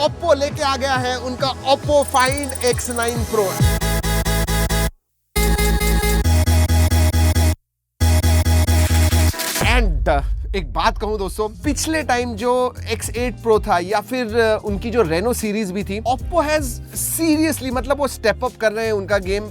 Oppo लेके आ गया है उनका Oppo Find X9 Pro। And एक बात कहूं दोस्तों, पिछले टाइम जो X8 Pro था या फिर उनकी जो Reno सीरीज भी थी, Oppo हैज सीरियसली मतलब वो स्टेप अप कर रहे हैं उनका गेम।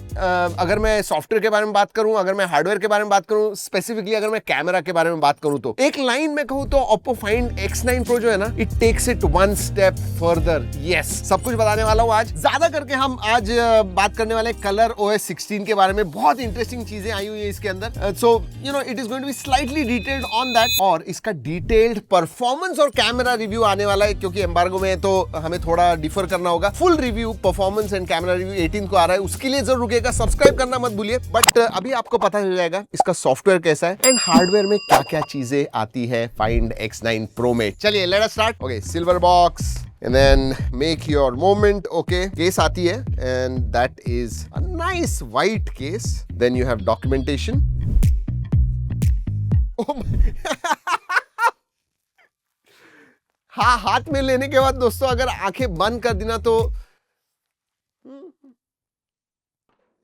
अगर मैं सॉफ्टवेयर के बारे में बात करूं, अगर मैं हार्डवेयर के बारे में बात करूं, स्पेसिफिकली अगर मैं कैमरा के बारे में बात करूं, तो एक लाइन में कहूं तो Oppo Find X9 Pro जो है ना, it takes it one step further. Yes, सब कुछ बताने वाला हूं आज। ज्यादा करके हम आज बात करने वाले कलर OS 16 के बारे में। बहुत इंटरेस्टिंग चीजें आई हुई है इसके अंदर। So you know it is going to be slightly detailed on that, और इसका डिटेल्ड परफॉर्मेंस और कैमरा रिव्यू आने वाला है, क्योंकि एम्बार्गो में है तो हमें थोड़ा डिफर करना होगा। Full review, performance and camera review 18 को आ रहा है, उसके लिए जरूर रुकेगा। सब्सक्राइब करना मत भूलिए। बट अभी आपको पता चल जाएगा इसका सॉफ्टवेयर कैसा है एंड हार्डवेयर में क्या क्या चीजें आती है Find X9 Pro में। चलिए let us start. Okay, silver box and then make your moment। okay, case आती है and that is a nice white case। then you have documentation। oh हाँ, हाथ में लेने के बाद दोस्तों अगर आंखें बंद कर देना तो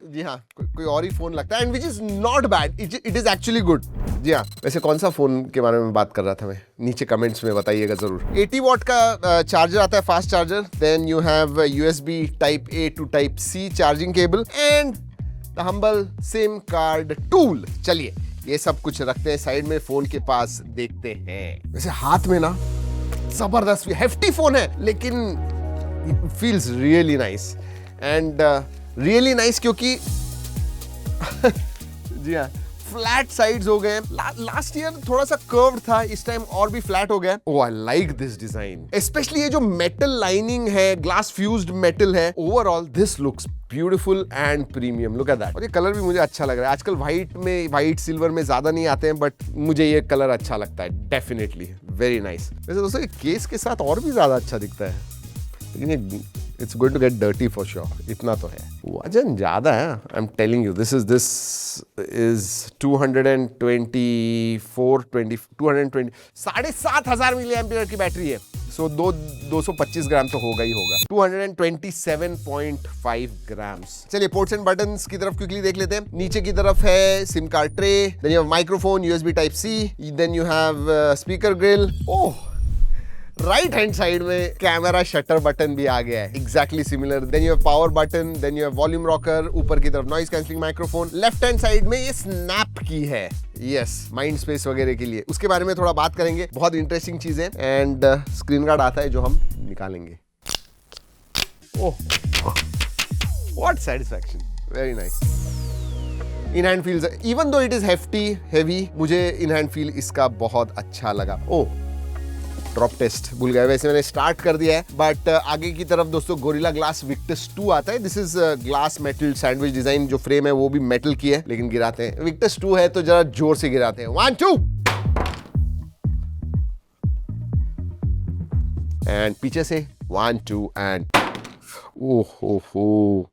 जी हाँ, कोई और ही फोन लगता है, and which is not bad, it is actually good. जी हाँ, वैसे कौन सा फोन के बारे में बात कर रहा था मैं, नीचे कमेंट्स में बताइएगा जरूर। 80 वॉट का चार्जर आता है, fast charger. Then you have USB type A to type C charging cable and the humble SIM card tool. चलिए ये सब कुछ रखते हैं साइड में, फोन के पास देखते हैं। वैसे हाथ में ना जबरदस्त हेफ्टी फोन है, लेकिन feels really nice and really nice, क्योंकि जी हाँ, फ्लैट साइड्स हो गए। लास्ट ईयर थोड़ा सा कर्व्ड था, इस टाइम और भी फ्लैट हो गया। Oh, I like this design, specially ये जो मेटल लाइनिंग है, ग्लास फ्यूज्ड मेटल है। Overall this looks beautiful and premium. Look at that. और ये कलर भी मुझे अच्छा लग रहा है। आजकल व्हाइट सिल्वर में ज्यादा नहीं आते हैं, बट मुझे ये कलर अच्छा लगता है डेफिनेटली। Very nice. वैसे दोस्तों ये केस के साथ और भी ज्यादा अच्छा दिखता है, लेकिन ये it's going to get dirty for sure, इतना तो है। वजन ज्यादा है, I am telling you. This is 220 7,500 milliampere की बैटरी है। सो 225 ग्राम तो होगा ही होगा। 227.5 ग्राम्स। चलिए पोर्ट्स एंड बटन्स की तरफ क्विकली देख लेते हैं। नीचे की तरफ है SIM card tray, then you have microphone USB type C, then you have speaker grill. Oh, right hand side में कैमरा शटर बटन भी आ गया है, exactly similar. Then you have power button, then you have volume rocker, ऊपर की तरफ noise cancelling microphone. Left hand side में ये स्नैप की है, यस, माइंड स्पेस वगैरह के लिए। उसके बारे में थोड़ा बात करेंगे, बहुत इंटरेस्टिंग चीज है। एंड स्क्रीन गार्ड आता है जो हम निकालेंगे। Oh, what satisfaction, very nice. In hand feels, even though it is hefty heavy, मुझे इन हैंड फील इसका बहुत अच्छा लगा। ओह, ड्रॉप टेस्ट भूल गए, वैसे मैंने स्टार्ट कर दिया है। बट आगे की तरफ दोस्तों गोरिल्ला ग्लास विक्टस 2 आता है। This is glass metal sandwich design. जो फ्रेम है वो भी मेटल की है, लेकिन गिराते हैं। विक्टस 2 है तो जरा जोर से गिराते हैं। 1 2 एंड पीछे से 1 2 एंड ओहो,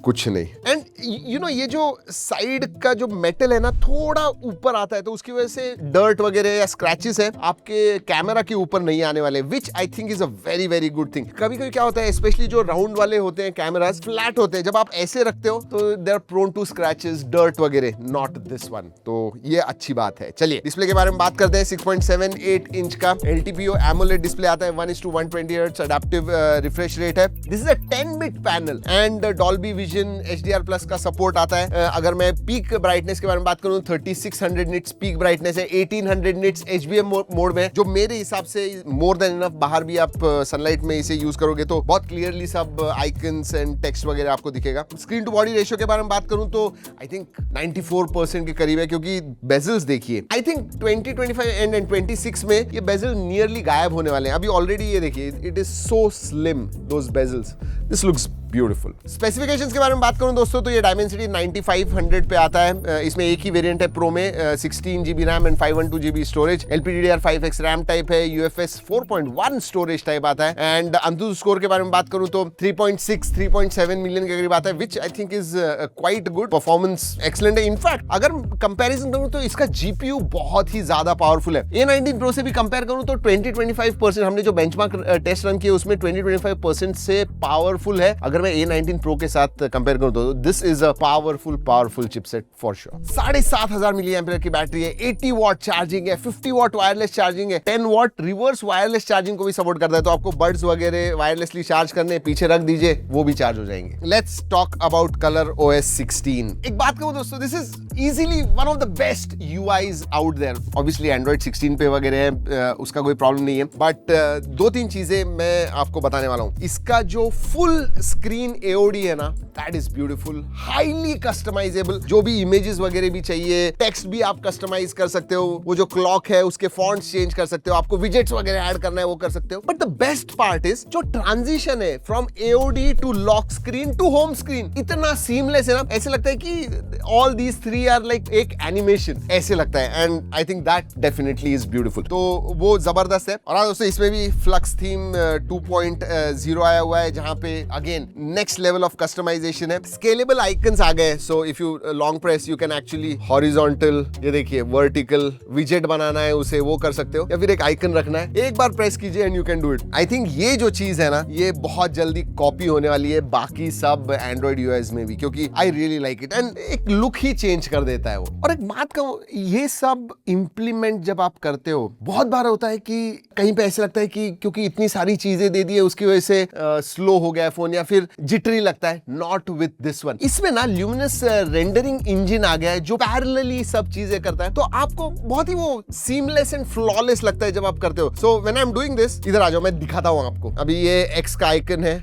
कुछ नहीं। एंड यू नो ये जो साइड का जो मेटल है ना, थोड़ा ऊपर आता है, तो उसकी वजह से डर्ट वगैरह या स्क्रैचेस है आपके कैमरा के ऊपर नहीं आने वाले, which I think is a very very good thing. कभी कभी क्या होता है, स्पेशली जो राउंड वाले होते हैं कैमरास, फ्लैट होते हैं, जब आप ऐसे रखते हो तो they are prone to scratches, dirt वगैरह। नॉट दिस वन, तो ये अच्छी बात है। चलिए डिस्प्ले के बारे में बात करते हैं। 6.78 इंच का LTPO AMOLED डिस्प्ले आता है। 1:120 हर्ट्ज अडैप्टिव रिफ्रेश रेट है। This is a 10-bit panel and Dolby vision HDR+ का सपोर्ट आता है। अगर मैं पीक ब्राइटनेस के बारे में बात करूं, 3600 निट्स पीक ब्राइटनेस है। 1800 निट्स HBM मोड में, जो मेरे हिसाब से मोर देन इनफ। बाहर भी आप सनलाइट में इसे यूज करोगे तो बहुत क्लियरली सब आइकन्स एंड टेक्स्ट वगैरह आपको दिखेगा। स्क्रीन टू बॉडी रेशियो के बारे में बात करूं तो आई थिंक 94% के करीब है, क्योंकि बेजल्स देखिए, आई थिंक 2025 एंड 26 में ये बेजल नियरली गायब होने वाले हैं। अभी ऑलरेडी ये देखिए, it is so slim, those bezels. This looks beautiful. Specifications के बारे में बात करूं दोस्तों तो ये Dimensity 9500 पे आता है। इसमें एक ही वेरिएंट है प्रो में, 16 GB RAM and 512 GB storage, LPDDR5X RAM type है, UFS 4.1 स्टोरेज टाइप आता है। एंड अंतुतु स्कोर के बारे में बात करूं तो 3.6 3.7 मिलियन के करीब आता है, which I think is quite good. Performance excellent है। इनफैक्ट अगर कंपैरिजन करूं तो इसका GPU बहुत ही ज्यादा पावरफुल है। A19 Pro से भी कंपेयर करूं तो 20-25% हमने जो बेंचमार्क टेस्ट रन किए उसमें 20-25% से पावरफुल है। अगर मैं A19 Pro के साथ कंपेयर करूं तो this is a powerful chipset for sure. 7500 milliampere की बैटरी है, 80 वॉट चार्जिंग है, 50 वॉट वायरलेस चार्जिंग है, 10 वॉट रिवर्स वायरलेस चार्जिंग को भी सपोर्ट करता है। तो आपको बड्स वगैरह वायरलेसली चार्ज करने पीछे रख दीजिए, वो भी चार्ज हो जाएंगे। Let's talk about ColorOS 16। एक बात कहूं दोस्तों, this is easily one of the best UIs out there. Obviously Android 16 पे वगैरह है, उसका कोई प्रॉब्लम नहीं है, बट 2-3 चीजें मैं आपको बताने वाला हूं। इसका जो फुल स्क्रीन AOD है ना, that is beautiful, highly customisable. जो भी इमेजेस वगैरह भी चाहिए, टेक्स्ट भी आप कस्टमाइज कर सकते हो, वो जो क्लॉक है उसके फॉन्ट्स चेंज कर सकते हो, आपको विजेट्स वगैरह ऐड करना है वो कर सकते हो। But the best part is जो ट्रांजिशन है from AOD to lock screen to home screen, इतना सीमलेस है ना, ऐसे लगता है कि ऑल दीज 3 आर लाइक एक एनिमेशन, ऐसे लगता है। And I think that definitely is beautiful. तो वो जबरदस्त है। और दोस्तों इसमें भी फ्लक्स थीम 2.0 आया हुआ है, जहां पे again next level of customisation है। स्केलेबल आइकन्स आ गए, so if you long press you can actually horizontal, ये देखिए वर्टिकल विजेट बनाना है उसे वो कर सकते हो, या फिर एक आइकन रखना है, एक बार प्रेस कीजिए and you can do it. I think ये जो चीज है ना, ये बहुत जल्दी कॉपी होने वाली है बाकी सब एंड्रॉइड यूआईज में भी, क्योंकि I really like it and एक लुक ही चेंज कर देता है वो। और एक बात कहूं, ये सब इंप्लीमेंट जब आप करते हो, बहुत बार होता है कि कहीं पे ऐसे लगता है कि क्योंकि इतनी सारी चीजें दे दी है उसकी वजह से स्लो हो गया फोन या फिर जिटरी लगता है। Not with this one. इसमें ना ल्यूमिनस रेंडरिंग इंजन आ गया है जो पैरेलली सब चीजें करता है, तो आपको बहुत ही वो सीमलेस एंड फ्लॉलेस लगता है जब आप करते हो। So when I am doing this, इधर आ जाओ मैं दिखाता हूं आपको। अभी ये एक्स का आइकन है,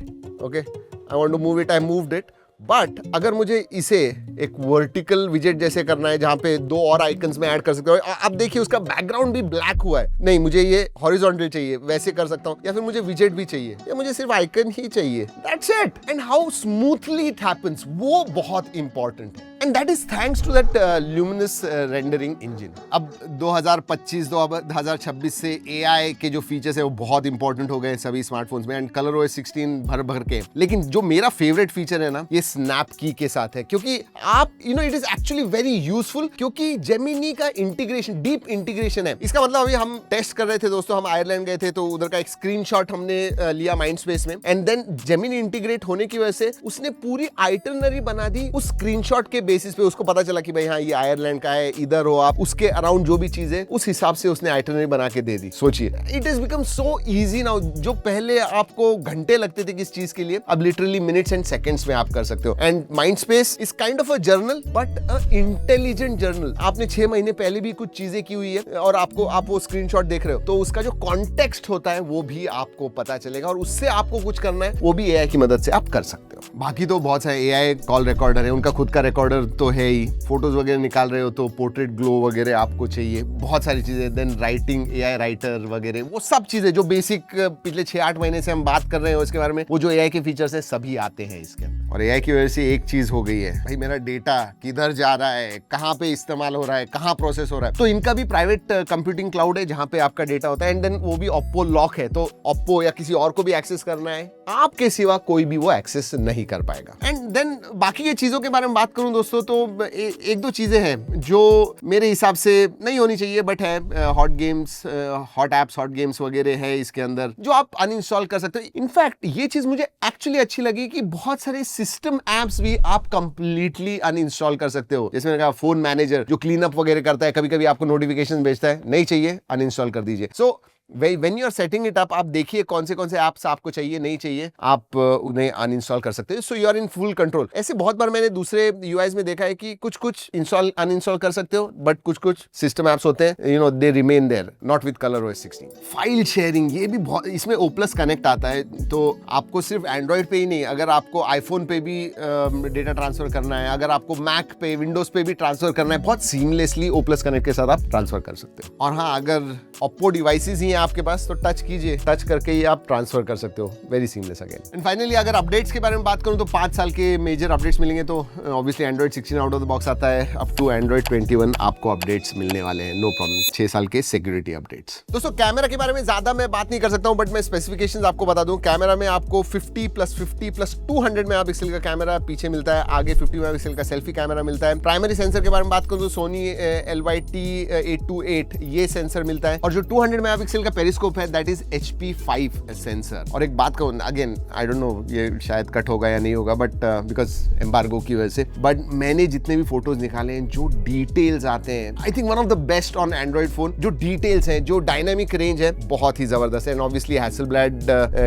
okay, I want to move it, I moved it. But अगर मुझे इसे एक वर्टिकल विजेट जैसे करना है जहां पे 2 और आइकन्स में ऐड कर सकते हो, अब देखिए उसका बैकग्राउंड भी ब्लैक हुआ है, नहीं मुझे ये हॉरिजॉन्टल चाहिए, वैसे कर सकता हूं, या फिर मुझे विजेट भी चाहिए, या मुझे सिर्फ आइकन ही चाहिए, that's it. And how smoothly it happens, वो बहुत इंपॉर्टेंट है। And that is thanks to that luminous rendering engine. अब 2025-2026 से AI के जो फीचर्स है वो बहुत इंपॉर्टेंट हो गए सभी स्मार्टफोन्स में, एंड ColorOS 16 भर के। लेकिन जो मेरा फेवरेट फीचर है ना, ये स्नैप की के साथ है, क्योंकि आप it is actually very useful, क्योंकि जेमिनी का इंटीग्रेशन, डीप इंटीग्रेशन है। इसका मतलब अभी हम टेस्ट कर रहे थे दोस्तों, हम आयरलैंड गए थे, तो उधर का एक स्क्रीनशॉट हमने लिया माइंडस्पेस में, एंड देन जेमिनी इंटीग्रेट होने की वजह से उसने पूरी आइटनरी बना दी उस स्क्रीनशॉट के बेसिस पे। उसको पता चला कि भाई हाँ ये आयरलैंड का है, इधर हो आप, उसके अराउंड जो भी चीजें, उस हिसाब से उसने आइटनरी बना के दे दी। सोचिए, it is become so easy now. जो पहले आपको घंटे लगते थे किस चीज के लिए, अब लिटरली मिनट्स एंड सेकंड्स में आप कर सकते हो। And Mindspace is kind of a journal, but a intelligent journal. आपने 6 महीने पहले भी कुछ चीजें की हुई है और आप वो स्क्रीनशॉट देख रहे हो, तो उसका जो कॉन्टेक्स्ट होता है वो भी आपको पता चलेगा, और उससे आपको कुछ करना है वो भी AI की मदद से आप कर सकते हो। बाकी तो बहुत सारे AI कॉल रिकॉर्डर है, उनका खुद का रिकॉर्डर तो है ही। फोटोज वगैरह निकाल रहे हो तो पोर्ट्रेट ग्लो वगैरह आपको चाहिए, बहुत सारी चीजें। देन राइटिंग, AI राइटर वगैरह, वो सब चीजें जो बेसिक पिछले 6-8 महीने से हम बात कर रहे हैं उसके बारे में, वो जो AI के फीचर्स है सभी आते हैं इसके अंदर। और AI की वजह से एक चीज हो गई है, भाई मेरा डेटा किधर जा रहा है, कहां पे इस्तेमाल हो रहा है, कहां प्रोसेस हो रहा है। तो इनका भी प्राइवेट कंप्यूटिंग क्लाउड है जहां पे आपका डेटा होता है, एंड देन वो भी Oppo लॉक है, तो Oppo या किसी और को भी एक्सेस करना है, आपके सिवा कोई भी वो एक्सेस नहीं कर पाएगा। एंड देन बाकी ये चीजों के बारे में बात करूं दोस्तों, तो एक दो चीजें हैं जो मेरे हिसाब से नहीं होनी चाहिए, बट है। Hot games, hot apps, hot games वगैरह है इसके अंदर जो आप अनइंस्टॉल कर सकते हो। इनफैक्ट ये चीज मुझे एक्चुअली अच्छी लगी कि बहुत सारे सिस्टम एप्स भी आप कंप्लीटली अनइंस्टॉल कर सकते हो। जैसे मैंने कहा, फोन मैनेजर जो क्लीन अप वगैरह करता है, कभी कभी आपको नोटिफिकेशन भेजता है, नहीं चाहिए, अनइंस्टॉल कर दीजिए। सो when you are setting it up, आप देखिए कौन से एप्स आपको चाहिए, नहीं चाहिए, आप उन्हें अनइंस्टॉल कर सकते हो। So you are in full control. ऐसे बहुत बार मैंने दूसरे यूआईज में देखा है कि कुछ इंस्टॉल अनइंस्टॉल कर सकते हो, बट कुछ सिस्टम एप्स होते हैं, they remain there, not with ColorOS 16। File sharing, ये भी बहुत, इसमें O+ कनेक्ट आता है, तो आपको सिर्फ एंड्रॉइड पे ही नहीं, अगर आपको आईफोन पे भी डेटा ट्रांसफर करना है, अगर आपको मैक पे, विंडोज पे भी ट्रांसफर करना है, बहुत सीमलेसली O+ कनेक्ट के साथ आप ट्रांसफर कर सकते हो। और हाँ, अगर Oppo डिवाइसेस ही है आपके पास तो टच कीजिए, टच करके ही आप ट्रांसफर कर सकते हो, very seamless again. And finally अगर अपडेट्स के बारे में बात करूं तो 5 साल के मेजर अपडेट्स मिलेंगे। तो obviously Android 16 out of the box आता है, अप टू एंड्रॉइड 21 आपको अपडेट्स मिलने वाले हैं, नो प्रॉब्लम। 6 साल के सिक्योरिटी अपडेट्स। दोस्तों कैमरा के बारे में ज्यादा मैं बात नहीं कर सकता हूं, बट मैं स्पेसिफिकेशंस आपको बता दूं। कैमरा में आपको 50+50+200 मेगापिक्सल का कैमरा पीछे मिलता है, आगे 50 मेगापिक्सल का सेल्फी कैमरा मिलता है। प्राइमरी सेंसर के बारे में बात करूं तो सोनी LYT-828 ये सेंसर मिलता है, और जो 200 मेगापिक्सल का पेरिस्कोप है दैट इज HP5 सेंसर। और एक बात कहूं, अगेन आई डोंट नो ये शायद कट होगा या नहीं होगा, बट बिकॉज एम्बार्गो की वजह से, बट मैंने जितने भी फोटोज निकाले हैं, जो डिटेल्स आते हैं, I think one of the best on Android phone. जो डिटेल्स हैं, जो डायनामिक रेंज है, बहुत ही जबरदस्त है। एंड ऑब्वियसली हैसलब्लैड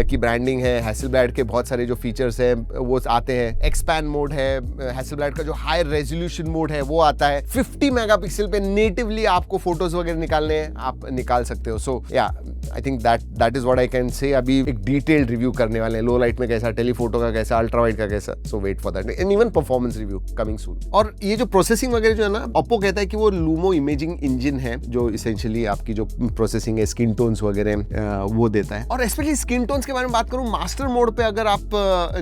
की ब्रांडिंग है, हैसलब्लैड के बहुत सारे जो फीचर्स हैं वो आते हैं। एक्सपैंड मोड है, हैसलब्लैड का जो हाई रेजोल्यूशन मोड है वो आता है। 50 मेगापिक्सल पे नेटिवली आपको फोटोज वगैरह निकालने हैं, आप निकाल सकते हो। सो या आई think that is what I can say. अभी एक डिटेल्ड रिव्यू करने वाले हैं, लो लाइट में कैसा, टेलीफोटो का कैसा, अल्ट्रा वाइड का कैसा। So wait for that, and even performance review coming soon. और ये जो प्रोसेसिंग वगैरह जो है ना, ओप्पो कहता है कि वो लूमो इमेजिंग इंजन है, जो इसेंशियली आपकी जो प्रोसेसिंग है, स्किन टोन्स वगैरह वो देता है। और स्पेशली स्किन टोन्स के बारे में बात करूं, मास्टर मोड पे अगर आप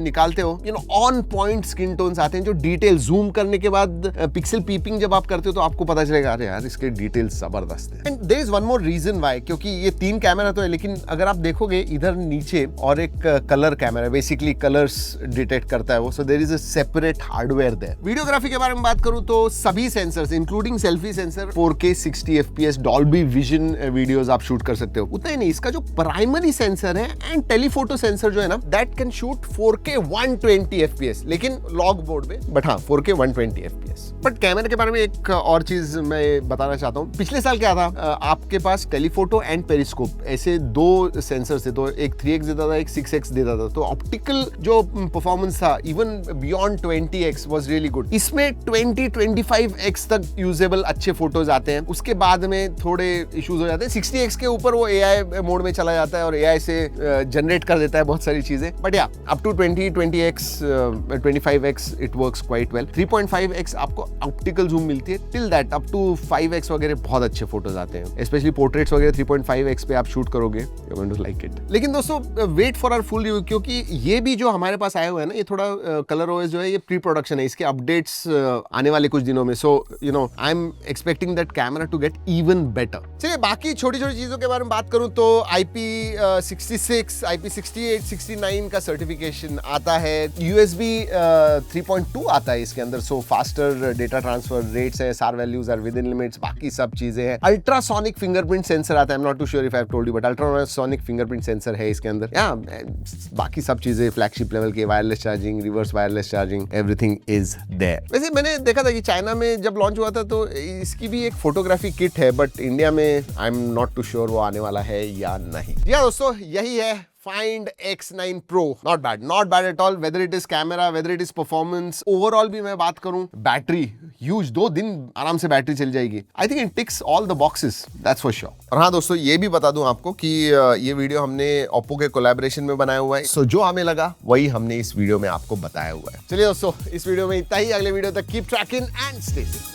निकालते हो, you know on point skin tones आते हैं, जो डिटेल जूम करने के बाद पिक्सल पीपिंग जब आप करते हो तो आपको पता चलेगा अरे यार इसके डिटेल्स जबरदस्त है। And there is one more reason why, क्योंकि ये 3 कैमरा तो है, लेकिन अगर आप देखोगे इधर नीचे और एक colour camera, basically colours detect करता है वो। So there is a separate hardware there. Videography के बारे में बात करूं तो सभी sensors including selfie sensor 4K 60 FPS Dolby Vision videos आप शूट कर सकते हो। उतना ही नहीं, इसका जो प्राइमरी सेंसर है एंड टेलीफोटो सेंसर जो है ना, that can shoot 4K 120 FPS, लेकिन लॉग मोड में, बट हाँ 4K 120 FPS। बट कैमरे के बारे में एक और चीज मैं बताना चाहता हूँ। पिछले साल क्या था, आपके पास टेलीफोटो एंड पेरिस्कोप ऐसे 2 सेंसर थे, तो एक 3x देता था, एक 6x देता था। तो ऑप्टिकल जो परफॉर्मेंस था even beyond 20x was really good. इसमें 20-25x तक यूजेबल अच्छे फोटोज आते हैं, उसके बाद में थोड़े इश्यूज हो जाते हैं। 60x के ऊपर वो AI मोड में चला जाता है और AI से जनरेट कर देता है बहुत सारी चीजें। बट या up to 20-20x 25x it works quite well. 3.5x आपको ऑप्टिकल जूम मिलती है, till that up to 5x वगैरह बहुत अच्छे फोटोज आते हैं, स्पेशली पोर्ट्रेट्स वगैरह 3.5x पे आप शूट करोगे, you going to like it. लेकिन दोस्तों wait for our full review, क्योंकि ये भी जो हमारे पास आया हुआ है ना, ये थोड़ा कलर OS जो है ये प्री प्रोडक्शन है, इसके अपडेट्स आने वाले कुछ दिनों में। So you know I am expecting that camera to get even better. चलिए बाकी छोटी छोटी चीजों के बारे में बात करूं तो IP66, IP68, 69 का सर्टिफिकेशन आता है, USB 3.2 आता है इसके अंदर। So faster data transfer rates है, SAR values are within limits, बाकी सब चीजें हैं। अल्ट्रासोनिक फिंगरप्रिंट सेंसर आता है, I am not too sure if I have told you, but ultrasonic fingerprint sensor है इसके अंदर। या बाकी सब चीजें फ्लैगशिप लेवल के, wireless charging, reverse wireless charging, everything is there. वैसे मैंने देखा था कि चाइना में जब लॉन्च हुआ था तो इसकी भी एक फोटोग्राफी किट है, बट इंडिया में I am not too sure वो आने वाला है या नहीं। या दोस्तों यही है Find X9 Pro. Not bad at all. Whether it is camera, whether it is performance, overall भी मैं बात करूं, बैटरी ह्यूज, 2 दिन आराम से बैटरी चल जाएगी। I think it ticks all the boxes. That's for sure. और हाँ दोस्तों ये भी बता दूं आपको कि ये वीडियो हमने Oppo के कोलैबोरेशन में बनाया हुआ है। So जो हमें लगा वही हमने इस वीडियो में आपको बताया हुआ है। चलिए दोस्तों इस वीडियो में इतना ही, अगले वीडियो तक keep trekking and stay safe.